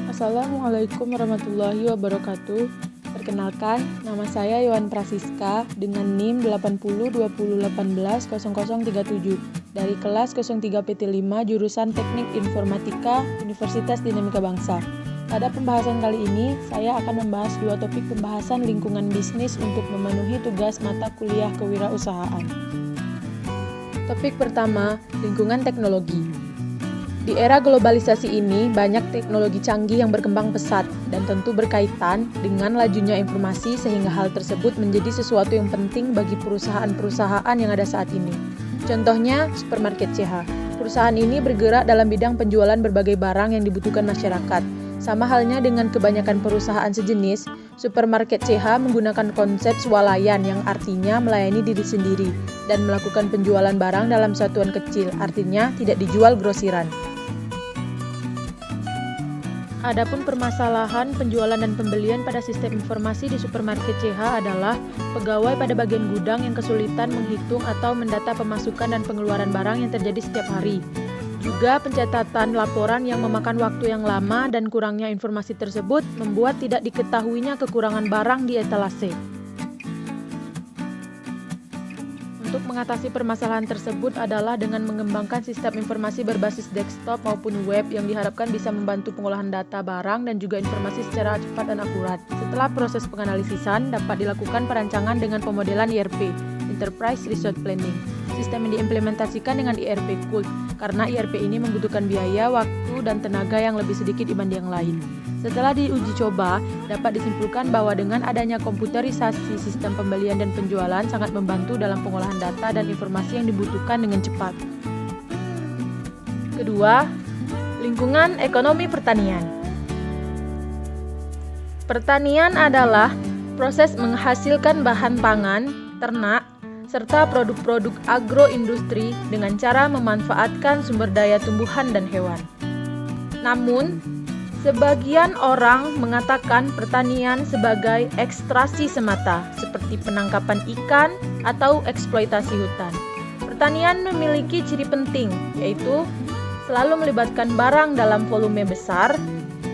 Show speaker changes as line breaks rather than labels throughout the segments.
Assalamualaikum warahmatullahi wabarakatuh. Perkenalkan, nama saya Yohan Prasiska dengan NIM 8020180037 dari kelas 03 PT5 jurusan Teknik Informatika Universitas Dinamika Bangsa. Pada pembahasan kali ini, saya akan membahas dua topik pembahasan lingkungan bisnis untuk memenuhi tugas mata kuliah kewirausahaan. Topik pertama, lingkungan teknologi. Di era globalisasi ini, banyak teknologi canggih yang berkembang pesat dan tentu berkaitan dengan lajunya informasi sehingga hal tersebut menjadi sesuatu yang penting bagi perusahaan-perusahaan yang ada saat ini. Contohnya, Supermarket CH. Perusahaan ini bergerak dalam bidang penjualan berbagai barang yang dibutuhkan masyarakat. Sama halnya dengan kebanyakan perusahaan sejenis, Supermarket CH menggunakan konsep swalayan yang artinya melayani diri sendiri dan melakukan penjualan barang dalam satuan kecil, artinya tidak dijual grosiran. Adapun permasalahan penjualan dan pembelian pada sistem informasi di Supermarket CH adalah pegawai pada bagian gudang yang kesulitan menghitung atau mendata pemasukan dan pengeluaran barang yang terjadi setiap hari. Juga pencatatan laporan yang memakan waktu yang lama dan kurangnya informasi tersebut membuat tidak diketahuinya kekurangan barang di etalase. Untuk mengatasi permasalahan tersebut adalah dengan mengembangkan sistem informasi berbasis desktop maupun web yang diharapkan bisa membantu pengolahan data barang dan juga informasi secara cepat dan akurat. Setelah proses penganalisisan, dapat dilakukan perancangan dengan pemodelan ERP, Enterprise Resource Planning. Sistem yang diimplementasikan dengan ERP Cult, karena ERP ini membutuhkan biaya, waktu, dan tenaga yang lebih sedikit dibanding yang lain. Setelah diuji coba, dapat disimpulkan bahwa dengan adanya komputerisasi sistem pembelian dan penjualan sangat membantu dalam pengolahan data dan informasi yang dibutuhkan dengan cepat. Kedua, lingkungan ekonomi pertanian. Pertanian adalah proses menghasilkan bahan pangan, ternak, serta produk-produk agroindustri dengan cara memanfaatkan sumber daya tumbuhan dan hewan. Namun, sebagian orang mengatakan pertanian sebagai ekstraksi semata, seperti penangkapan ikan atau eksploitasi hutan. Pertanian memiliki ciri penting, yaitu selalu melibatkan barang dalam volume besar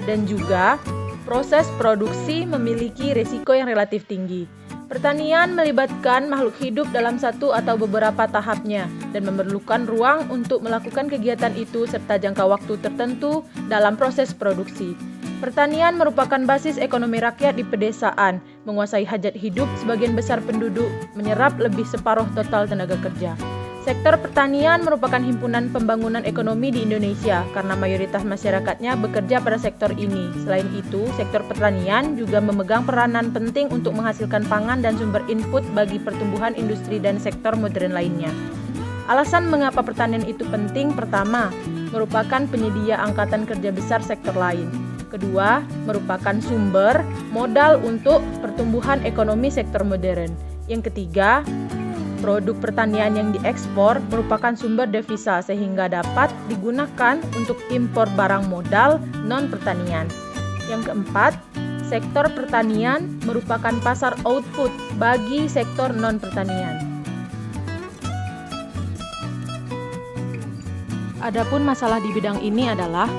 dan juga proses produksi memiliki risiko yang relatif tinggi. Pertanian melibatkan makhluk hidup dalam satu atau beberapa tahapnya dan memerlukan ruang untuk melakukan kegiatan itu serta jangka waktu tertentu dalam proses produksi. Pertanian merupakan basis ekonomi rakyat di pedesaan, menguasai hajat hidup sebagian besar penduduk, menyerap lebih separuh total tenaga kerja. Sektor pertanian merupakan himpunan pembangunan ekonomi di Indonesia karena mayoritas masyarakatnya bekerja pada sektor ini. Selain itu, sektor pertanian juga memegang peranan penting untuk menghasilkan pangan dan sumber input bagi pertumbuhan industri dan sektor modern lainnya. Alasan mengapa pertanian itu penting, pertama, merupakan penyedia angkatan kerja besar sektor lain. Kedua, merupakan sumber modal untuk pertumbuhan ekonomi sektor modern. Yang ketiga, produk pertanian yang diekspor merupakan sumber devisa sehingga dapat digunakan untuk impor barang modal non-pertanian. Yang keempat, sektor pertanian merupakan pasar output bagi sektor non-pertanian. Adapun masalah di bidang ini adalah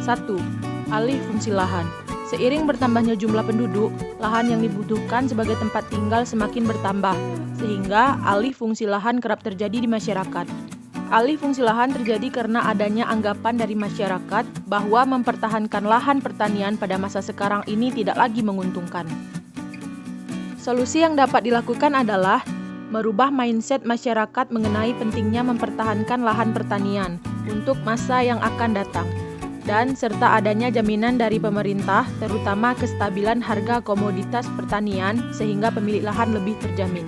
1. Alih fungsi lahan. Seiring bertambahnya jumlah penduduk, lahan yang dibutuhkan sebagai tempat tinggal semakin bertambah, sehingga alih fungsi lahan kerap terjadi di masyarakat. Alih fungsi lahan terjadi karena adanya anggapan dari masyarakat bahwa mempertahankan lahan pertanian pada masa sekarang ini tidak lagi menguntungkan. Solusi yang dapat dilakukan adalah merubah mindset masyarakat mengenai pentingnya mempertahankan lahan pertanian untuk masa yang akan datang, dan serta adanya jaminan dari pemerintah, terutama kestabilan harga komoditas pertanian sehingga pemilik lahan lebih terjamin.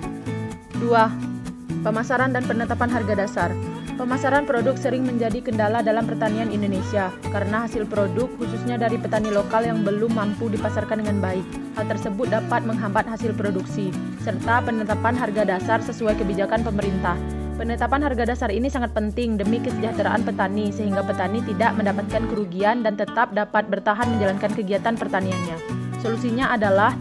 2. Pemasaran dan penetapan harga dasar. Pemasaran produk sering menjadi kendala dalam pertanian Indonesia karena hasil produk, khususnya dari petani lokal yang belum mampu dipasarkan dengan baik. Hal tersebut dapat menghambat hasil produksi, serta penetapan harga dasar sesuai kebijakan pemerintah. Penetapan harga dasar ini sangat penting demi kesejahteraan petani sehingga petani tidak mendapatkan kerugian dan tetap dapat bertahan menjalankan kegiatan pertaniannya. Solusinya adalah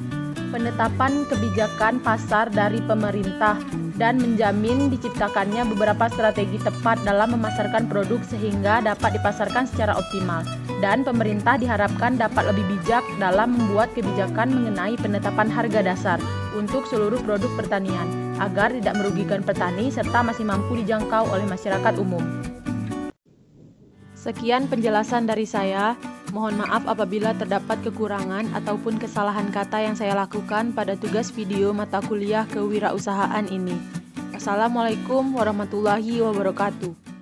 penetapan kebijakan pasar dari pemerintah, dan menjamin diciptakannya beberapa strategi tepat dalam memasarkan produk sehingga dapat dipasarkan secara optimal. Dan pemerintah diharapkan dapat lebih bijak dalam membuat kebijakan mengenai penetapan harga dasar untuk seluruh produk pertanian, agar tidak merugikan petani serta masih mampu dijangkau oleh masyarakat umum. Sekian penjelasan dari saya. Mohon maaf apabila terdapat kekurangan ataupun kesalahan kata yang saya lakukan pada tugas video mata kuliah kewirausahaan ini. Wassalamualaikum warahmatullahi wabarakatuh.